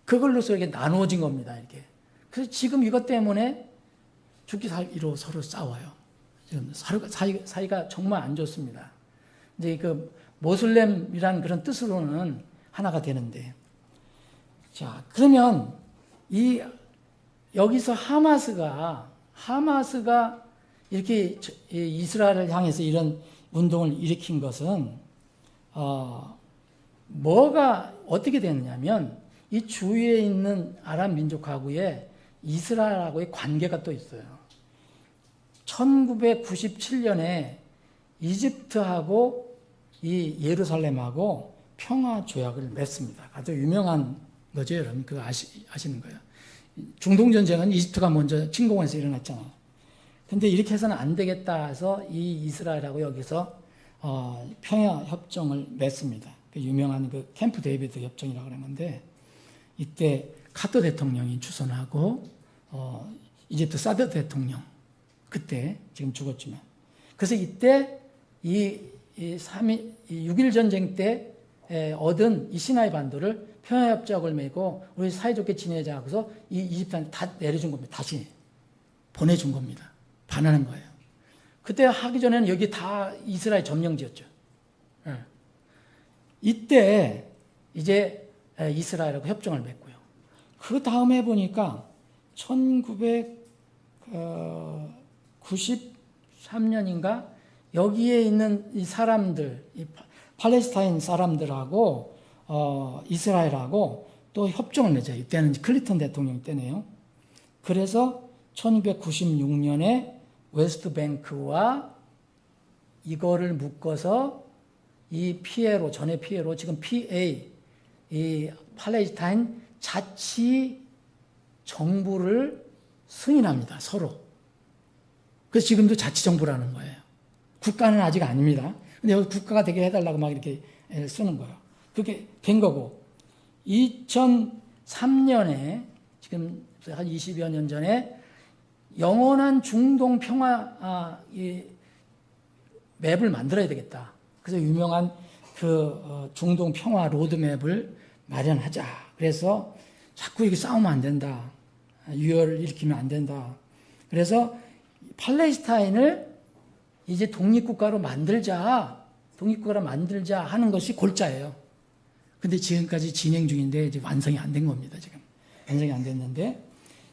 그걸로서 이렇게 나누어진 겁니다. 이렇게. 그래서 지금 이것 때문에 죽기 살기로 서로 싸워요. 지금 사이가 정말 안 좋습니다. 이제 그 모슬렘이라는 그런 뜻으로는 하나가 되는데. 자, 그러면 여기서 하마스가 이렇게 이스라엘을 향해서 이런 운동을 일으킨 것은 뭐가 어떻게 되느냐면 이 주위에 있는 아랍 민족하고의 이스라엘하고의 관계가 또 있어요. 1997년에 이집트하고 이 예루살렘하고 평화 조약을 맺습니다. 아주 유명한 거죠, 여러분. 그거 아시는 거예요. 중동 전쟁은 이집트가 먼저 침공해서 일어났잖아요. 근데 이렇게 해서는 안 되겠다 해서 이 이스라엘하고 여기서 평화 협정을 맺습니다. 그 유명한 그 캠프 데이비드 협정이라고 하는 건데 이때 카터 대통령이 주선하고 이집트 사드 대통령 그때 지금 죽었지만 그래서 이때 이 6.1 전쟁 때 얻은 이 시나이 반도를 평화협정을 맺고 우리 사이좋게 지내자 하고서 이 이집트한테 다 내려준 겁니다. 다시 보내준 겁니다. 반환한 거예요. 그때 하기 전에는 여기 다 이스라엘 점령지였죠. 이때 이제 이스라엘하고 협정을 맺고요. 그 다음에 보니까 1993년인가 여기에 있는 이 사람들, 이 팔레스타인 사람들하고 이스라엘하고 또 협정을 맺어요. 이때는 클린턴 대통령 때네요. 그래서 1996년에 웨스트뱅크와 이거를 묶어서 이 피에로, 전에 피에로, 지금 PA, 이 팔레스타인 자치 정부를 승인합니다. 서로. 그래서 지금도 자치 정부라는 거예요. 국가는 아직 아닙니다. 근데 여기 국가가 되게 해달라고 막 이렇게 쓰는 거예요. 그렇게 된 거고, 2003년에, 지금 한 20여 년 전에 영원한 중동 평화 이 맵을 만들어야 되겠다. 그래서 유명한 그 중동 평화 로드맵을 마련하자. 그래서 자꾸 이게 싸우면 안 된다. 유혈을 일으키면 안 된다. 그래서 팔레스타인을 이제 독립국가로 만들자 하는 것이 골자예요. 근데 지금까지 진행 중인데 이제 완성이 안 된 겁니다. 지금 완성이 안 됐는데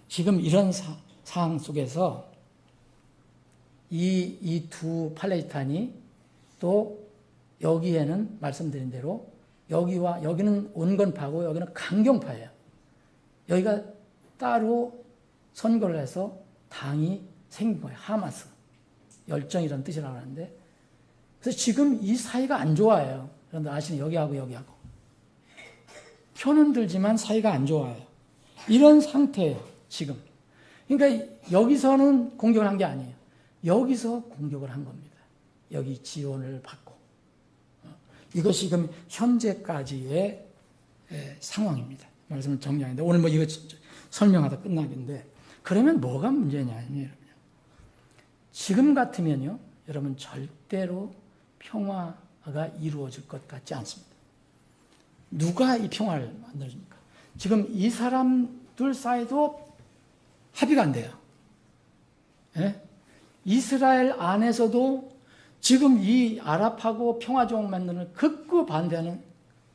지금 이런 상황 속에서 이 두 팔레스타인이 또 여기에는 말씀드린 대로 여기는 온건파고 여기는 강경파예요. 여기가 따로 선거를 해서 당이 생긴 거예요. 하마스. 열정이라는 뜻이라고 하는데. 그래서 지금 이 사이가 안 좋아요. 여러분들 아시는 여기하고. 표는 들지만 사이가 안 좋아요. 이런 상태예요. 지금. 그러니까 여기서는 공격을 한 게 아니에요. 여기서 공격을 한 겁니다. 여기 지원을 받고. 이것이 지금 현재까지의 상황입니다. 말씀을 정리하는데 오늘 뭐 이거 설명하다 끝나겠는데 그러면 뭐가 문제냐 여러분. 지금 같으면요 여러분 절대로 평화가 이루어질 것 같지 않습니다. 누가 이 평화를 만들어줍니까? 지금 이 사람들 사이도 합의가 안 돼요. 예? 이스라엘 안에서도 지금 이 아랍하고 평화조약 만드는 극구 반대하는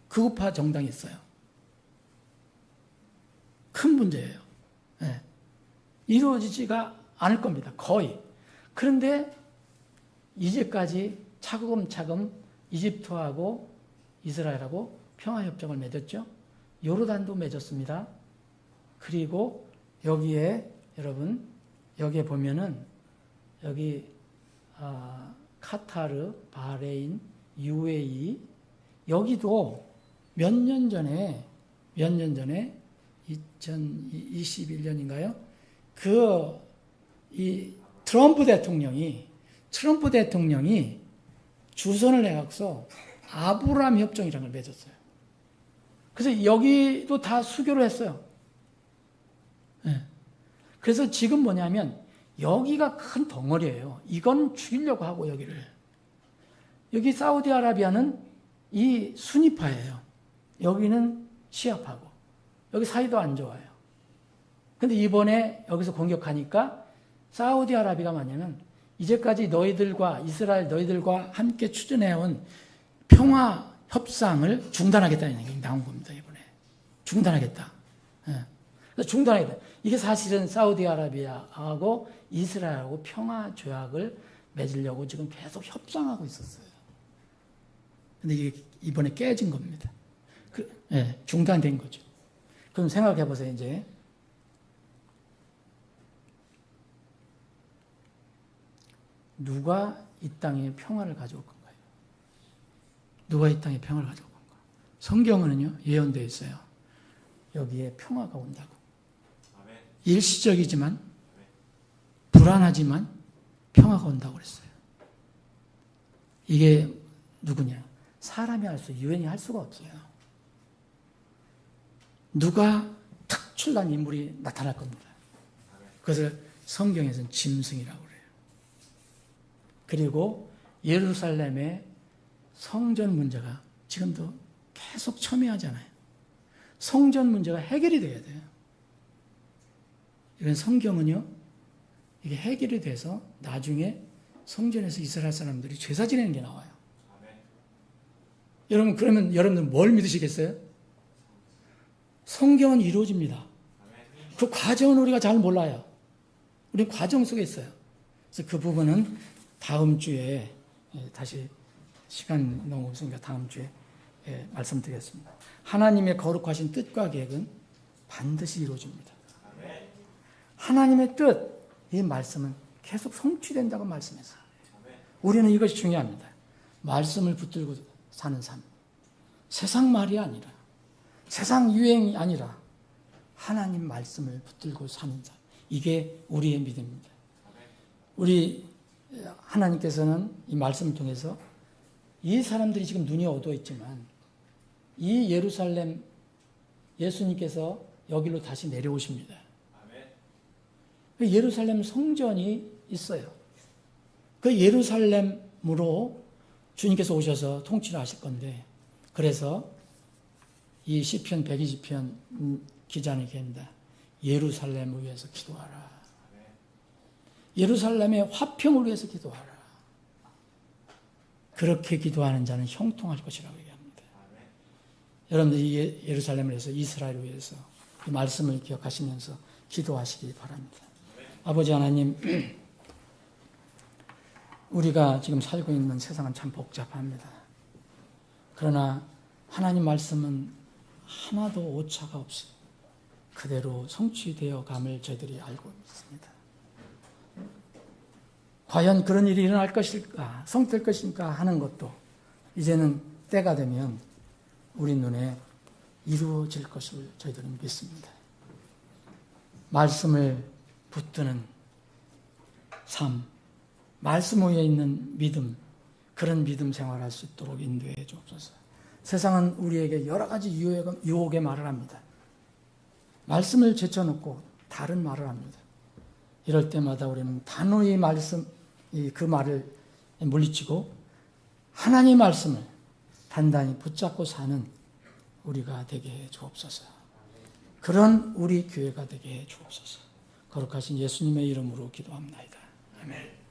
극우파 정당이 있어요. 큰 문제예요. 예. 이루어지지가 않을 겁니다. 거의. 그런데 이제까지 차근차근 이집트하고 이스라엘하고 평화협정을 맺었죠. 요르단도 맺었습니다. 그리고 여기에 여러분 여기에 보면은 여기 카타르, 바레인, UAE 여기도 몇 년 전에 2021년인가요? 이 트럼프 대통령이 주선을 해갖고 아브라함 협정이라는 걸 맺었어요. 그래서 여기도 다 수교를 했어요. 네. 그래서 지금 뭐냐면 여기가 큰 덩어리예요. 이건 죽이려고 하고 여기 사우디아라비아는 이 수니파예요. 여기는 시아파고 여기 사이도 안 좋아요. 근데 이번에 여기서 공격하니까 사우디아라비아가 뭐냐면 이제까지 이스라엘 너희들과 함께 추진해온 평화 협상을 중단하겠다는 얘기가 나온 겁니다. 이번에 중단하겠다. 그래서 중단하겠다. 이게 사실은 사우디아라비아하고 이스라엘하고 평화 조약을 맺으려고 지금 계속 협상하고 있었어요. 근데 이게 이번에 깨진 겁니다. 중단된 거죠. 그럼 생각해 보세요, 이제. 누가 이 땅에 평화를 가져올 건가요? 누가 이 땅에 평화를 가져올 건가? 성경은요, 예언되어 있어요. 여기에 평화가 온다고. 일시적이지만, 불안하지만, 평화가 온다고 그랬어요. 이게 누구냐? 사람이 할 유엔이 할 수가 없어요. 누가 특출난 인물이 나타날 겁니다. 그것을 성경에서는 짐승이라고 그래요. 그리고 예루살렘의 성전 문제가 지금도 계속 첨예하잖아요. 성전 문제가 해결이 돼야 돼요. 이건 성경은요, 이게 해결이 돼서 나중에 성전에서 이스라엘 사람들이 제사 지내는 게 나와요. 여러분, 그러면 여러분들 뭘 믿으시겠어요? 성경은 이루어집니다. 그 과정은 우리가 잘 몰라요. 우리 과정 속에 있어요. 그래서 그 부분은 다음 주에 다시 시간 너무 없으니까 다음 주에 말씀드리겠습니다. 하나님의 거룩하신 뜻과 계획은 반드시 이루어집니다. 하나님의 뜻, 이 말씀은 계속 성취된다고 말씀했어요. 우리는 이것이 중요합니다. 말씀을 붙들고 사는 삶. 세상 말이 아니라, 세상 유행이 아니라 하나님 말씀을 붙들고 사는 삶. 이게 우리의 믿음입니다. 우리 하나님께서는 이 말씀을 통해서 이 사람들이 지금 눈이 어두워 있지만 이 예루살렘 예수님께서 여기로 다시 내려오십니다. 예루살렘 성전이 있어요. 그 예루살렘으로 주님께서 오셔서 통치를 하실 건데, 그래서 이 시편 120편 기자는 이렇게 합니다. 예루살렘을 위해서 기도하라. 예루살렘의 화평을 위해서 기도하라. 그렇게 기도하는 자는 형통할 것이라고 얘기합니다. 여러분들이 예루살렘을 위해서, 이스라엘을 위해서 이 말씀을 기억하시면서 기도하시기 바랍니다. 아버지 하나님, 우리가 지금 살고 있는 세상은 참 복잡합니다. 그러나 하나님 말씀은 하나도 오차가 없이 그대로 성취되어 감을 저희들이 알고 있습니다. 과연 그런 일이 일어날 것일까, 성취될 것일까 하는 것도 이제는 때가 되면 우리 눈에 이루어질 것을 저희들은 믿습니다. 말씀을 붙드는 삶, 말씀 위에 있는 믿음, 그런 믿음 생활할 수 있도록 인도해 주옵소서. 세상은 우리에게 여러 가지 유혹의 말을 합니다. 말씀을 제쳐놓고 다른 말을 합니다. 이럴 때마다 우리는 단호히 그 말을 물리치고 하나님의 말씀을 단단히 붙잡고 사는 우리가 되게 해 주옵소서. 그런 우리 교회가 되게 해 주옵소서. 거룩하신 예수님의 이름으로 기도합니다. 아멘.